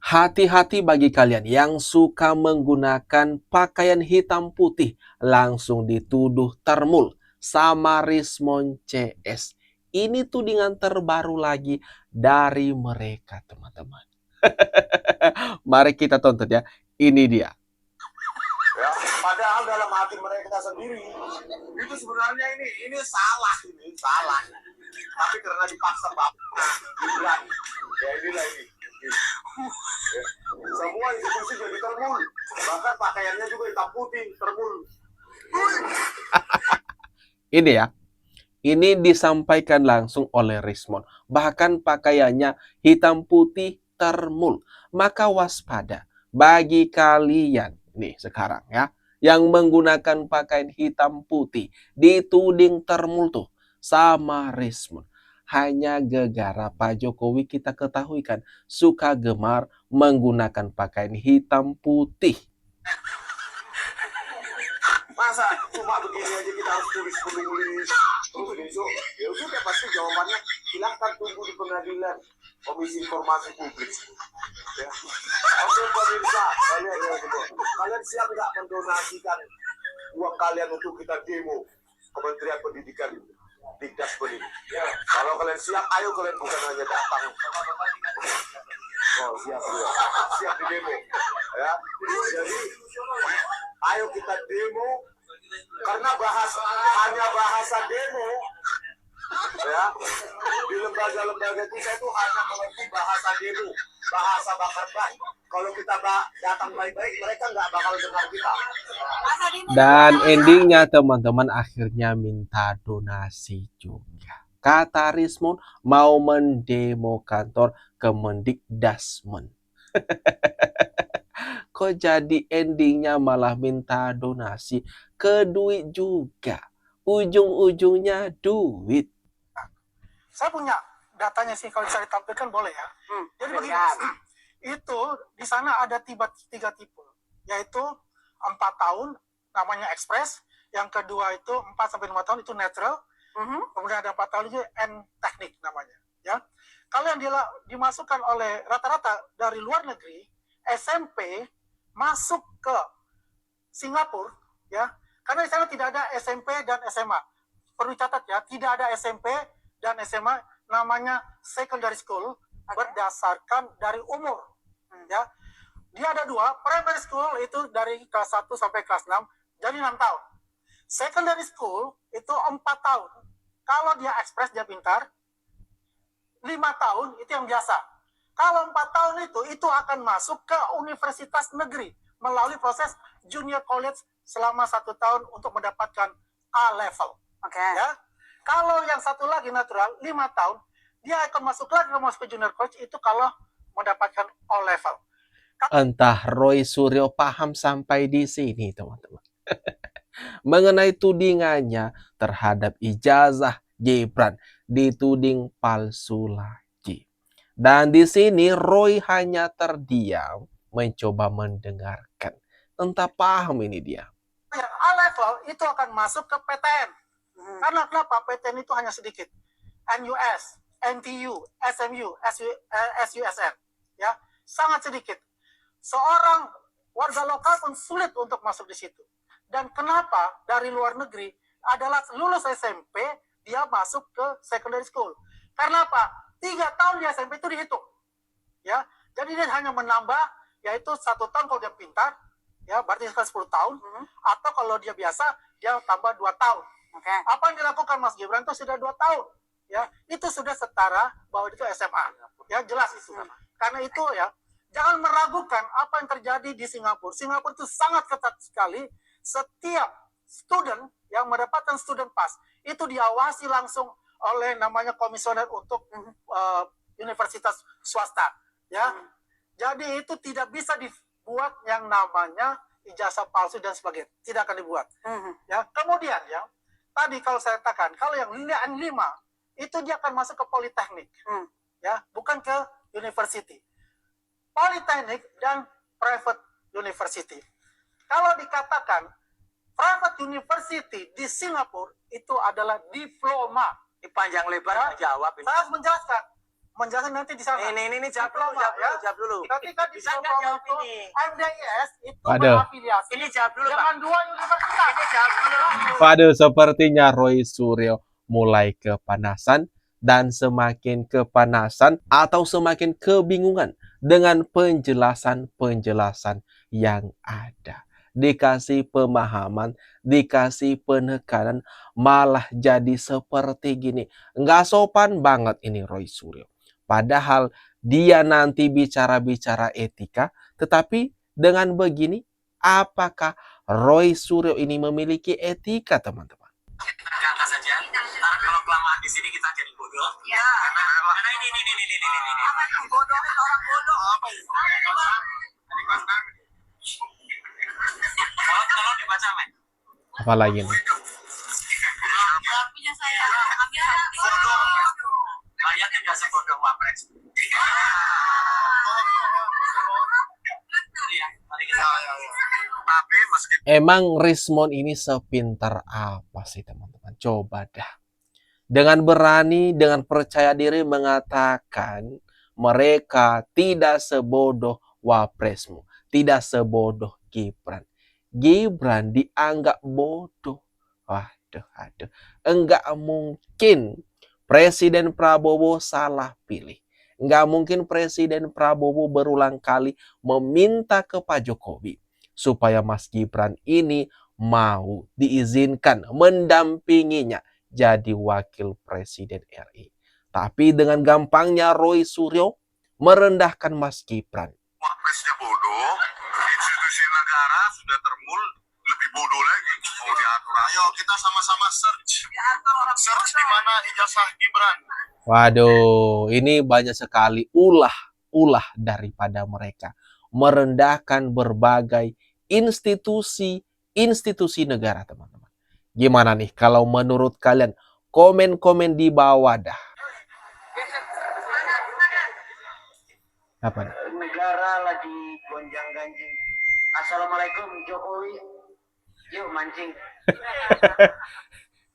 Hati-hati bagi kalian yang suka menggunakan pakaian hitam putih langsung dituduh termul sama Rismon CS. Ini tudingan terbaru lagi dari mereka, teman-teman. Mari kita tonton ya. Ini dia. Ya, padahal dalam hati mereka sendiri itu sebenarnya ini salah, tapi karena dipaksa bapak berani, ya inilah ini. Ya. Semua institusi jadi termul, bahkan pakaiannya juga hitam putih termul. Ini ya. Ini disampaikan langsung oleh Rismon. Bahkan pakaiannya hitam putih termul. Maka waspada bagi kalian nih sekarang ya, yang menggunakan pakaian hitam putih dituding termul tuh sama Rismon. Hanya gegara Pak Jokowi kita ketahui kan suka gemar menggunakan pakaian hitam putih. Masa cuma begini aja kita harus tulis terus besok ya sudah pasti jawabannya silahkan tunggu di pengadilan Komisi Informasi Publik. Ya. Oke pemirsa, kalian siap nggak mendonasikan uang kalian untuk kita demo Kementerian Pendidikan Dikdaspen ini? Ya. Kalau kalian siap, ayo kalian bukan hanya datang. Oh siap di demo. Ya. Jadi ayo kita demo karena hanya bahasa demo ya di lembaga-lembaga kita itu hanya mengerti bahasa demo, bahasa bakar ban. Kalau kita datang baik-baik mereka nggak bakal dengar kita. Dan endingnya teman-teman akhirnya minta donasi juga. Kata Rismon mau mendemo kantor Kemendikdasmen. Kok jadi endingnya malah minta donasi ke duit juga. Ujung-ujungnya duit. Saya punya datanya sih, kalau bisa ditampilkan boleh ya. Jadi begini, itu di sana ada tiga tipe, yaitu 4 tahun namanya ekspres, yang kedua itu 4-5 tahun itu netral, kemudian ada 4 tahun itu N teknik namanya. Ya, kalau yang dimasukkan oleh rata-rata dari luar negeri, SMP masuk ke Singapura, ya, karena di sana tidak ada SMP dan SMA. Perlu catat ya, tidak ada SMP dan SMA, namanya secondary school, berdasarkan dari umur. Ya, dia ada 2, primary school itu dari kelas 1 sampai kelas 6, jadi 6 tahun. Secondary school itu 4 tahun. Kalau dia ekspres, dia pintar, 5 tahun itu yang biasa. Kalau 4 tahun itu akan masuk ke universitas negeri melalui proses junior college selama 1 tahun untuk mendapatkan A level. Ya. Kalau yang satu lagi natural 5 tahun, dia akan masuk ke junior college itu kalau mendapatkan O level. Entah Roy Suryo paham sampai di sini, teman-teman. Mengenai tudingannya terhadap ijazah Gibran dituding palsu lagi. Dan di sini Roy hanya terdiam mencoba mendengarkan. Entah paham ini dia. A level itu akan masuk ke PTN. Karena kenapa? PTN itu hanya sedikit. NUS, NTU, SMU, SUSN, ya, sangat sedikit. Seorang warga lokal pun sulit untuk masuk di situ. Dan kenapa dari luar negeri adalah lulus SMP dia masuk ke secondary school? Karena apa? 3 tahun di SMP itu dihitung, ya. Jadi dia hanya menambah, yaitu 1 tahun kalau dia pintar, ya, berarti 10 tahun. Atau kalau dia biasa, dia tambah 2 tahun. Apa yang dilakukan Mas Gibran itu sudah 2 tahun, ya, itu sudah setara bahwa itu SMA, ya, jelas itu. Karena itu ya, jangan meragukan apa yang terjadi di Singapura. Singapura itu sangat ketat sekali. Setiap student yang mendapatkan student pass itu diawasi langsung oleh namanya komisioner untuk universitas swasta, ya. Jadi itu tidak bisa dibuat yang namanya ijazah palsu dan sebagainya, tidak akan dibuat. Ya, kemudian ya, tadi kalau saya katakan kalau yang N5 itu dia akan masuk ke politeknik, ya, bukan ke university. Politeknik dan private university. Kalau dikatakan private university di Singapura itu adalah diploma. Di panjang lebar jawab ini. Saya harus menjelaskan. menjelaskan nanti di sana. Ini jawab dulu, Diploma, ya. jawab dulu. Ketika di Bisa nggak jawab diploma itu, ini? MDIS itu Waduh. berafiliasi Ini jawab dulu, Pak. dengan 2 universitas. Ini jawab dulu. Waduh, sepertinya Roy Suryo mulai kepanasan dan semakin kepanasan atau semakin kebingungan dengan penjelasan-penjelasan yang ada. Dikasih pemahaman, dikasih penekanan, malah jadi seperti gini. Nggak sopan banget ini Roy Suryo. Padahal dia nanti bicara-bicara etika, tetapi dengan begini, apakah Roy Suryo ini memiliki etika, teman-teman? Kata saja. Ntar kalau kelamaan di sini kita jadi bodoh. Ya. Karena ini. Apa itu bodoh? Orang bodoh. Tolong dibaca, Mek. Apa lagi nih? Punya saya Bodoh. Saya tidak sebodoh Wapres. Iya, mari kita. Tapi meski Emang Rismon ini sepintar apa sih, teman-teman? Coba dah. Dengan berani, dengan percaya diri mengatakan mereka tidak sebodoh Wapresmu, tidak sebodoh Gibran. Gibran dianggap bodoh. Aduh. Enggak mungkin Presiden Prabowo salah pilih. Enggak mungkin Presiden Prabowo berulang kali meminta ke Pak Jokowi supaya Mas Gibran ini mau diizinkan mendampinginya jadi wakil presiden RI. Tapi dengan gampangnya Roy Suryo merendahkan Mas Gibran. Wapresnya bodoh, institusi negara sudah termul, lebih bodoh lagi. Mau diatur. Ayo kita sama-sama search. Search di mana ijazah Gibran. Waduh, ini banyak sekali ulah daripada mereka. Merendahkan berbagai institusi negara, teman-teman. Gimana nih kalau menurut kalian? Komen-komen di bawah dah. Apa nih? negara lagi gonjang-ganjing. Assalamualaikum Jokowi. Yuk mancing.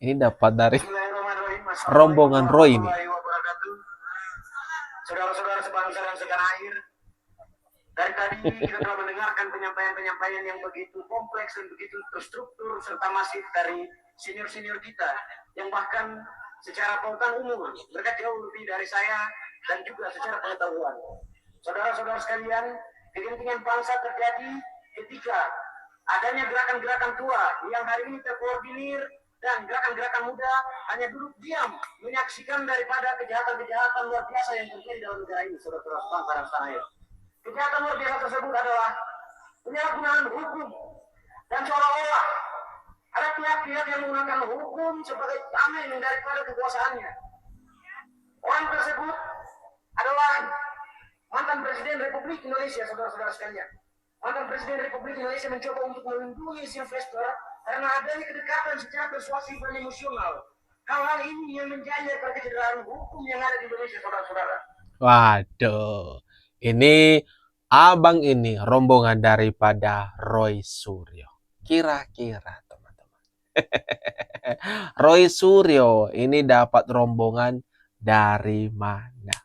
Ini dapat dari Bismillahirrahmanirrahim. rombongan Roy ini. Warahmatullahi wabarakatuh. Saudara-saudara sebangsa dan setanah air. Dari tadi kita telah mendengarkan penyampaian-penyampaian yang begitu kompleks dan begitu terstruktur serta masif dari senior-senior kita yang bahkan secara pengetahuan umum mereka jauh lebih dari saya dan juga secara pengetahuan. Saudara-saudara sekalian, kegentingan bangsa terjadi ketika adanya gerakan-gerakan tua yang hari ini terkoordinir dan gerakan-gerakan muda hanya duduk diam menyaksikan daripada kejahatan-kejahatan luar biasa yang terjadi dalam negara ini, saudara-saudara sebangsa dan setanah air. Kejahatan luar biasa tersebut adalah penyalahgunaan hukum dan seolah-olah ada pihak-pihak yang menggunakan hukum sebagai tameng daripada kekuasaannya. Orang tersebut adalah mantan Presiden Republik Indonesia, saudara-saudara sekalian. Mantan Presiden Republik Indonesia mencoba untuk melindungi si investor karena adanya kedekatan secara persuasif dan emosional. Hal-hal ini yang menjadi daripada kecederaan hukum yang ada di Indonesia, saudara-saudara. Waduh, ini abang ini rombongan daripada Roy Suryo. Kira-kira teman-teman. Roy Suryo ini dapat rombongan dari mana?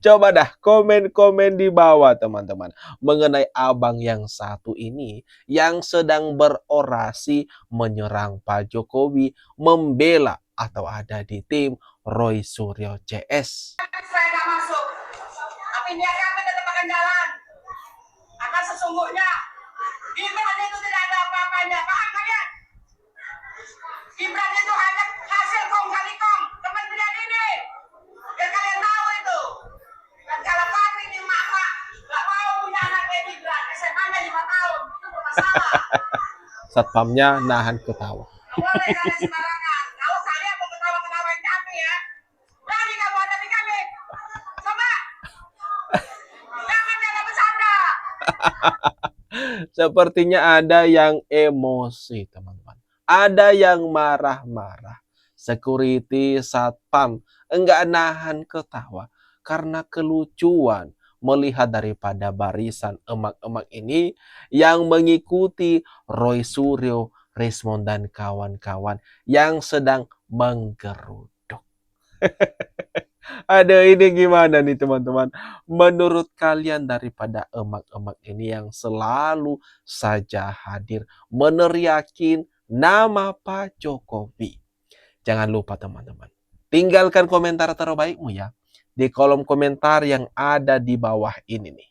Coba dah komen-komen di bawah teman-teman mengenai abang yang satu ini yang sedang berorasi menyerang Pak Jokowi, membela atau ada di tim Roy Suryo CS. saya nggak masuk, tapi niat kami tetap akan jalan. Akan sesungguhnya Gibran itu tidak ada apa-apanya, paham kalian? Gibran itu hanya hasil kong kali kong kementerian ini, biar kalian tahu itu. Dan kalau kami di mama nggak mau punya anak kayak Gibran, SMA-nya 5 tahun, itu bermasalah. Satpamnya nahan ketawa. Nggak boleh kalian sembarangan. Kalau kalian mau ketawa-ketawain kami ya, berani kamu hadapi kami. Coba. Jangan bercanda. Sepertinya ada yang emosi teman-teman. Ada yang marah-marah. Security satpam enggak nahan ketawa karena kelucuan melihat daripada barisan emak-emak ini yang mengikuti Roy Suryo, Rismon dan kawan-kawan yang sedang menggeruduk. Aduh, ini gimana nih teman-teman? Menurut kalian daripada emak-emak ini yang selalu saja hadir meneriakin nama Pak Jokowi. Jangan lupa teman-teman, tinggalkan komentar terbaikmu ya di kolom komentar yang ada di bawah ini nih.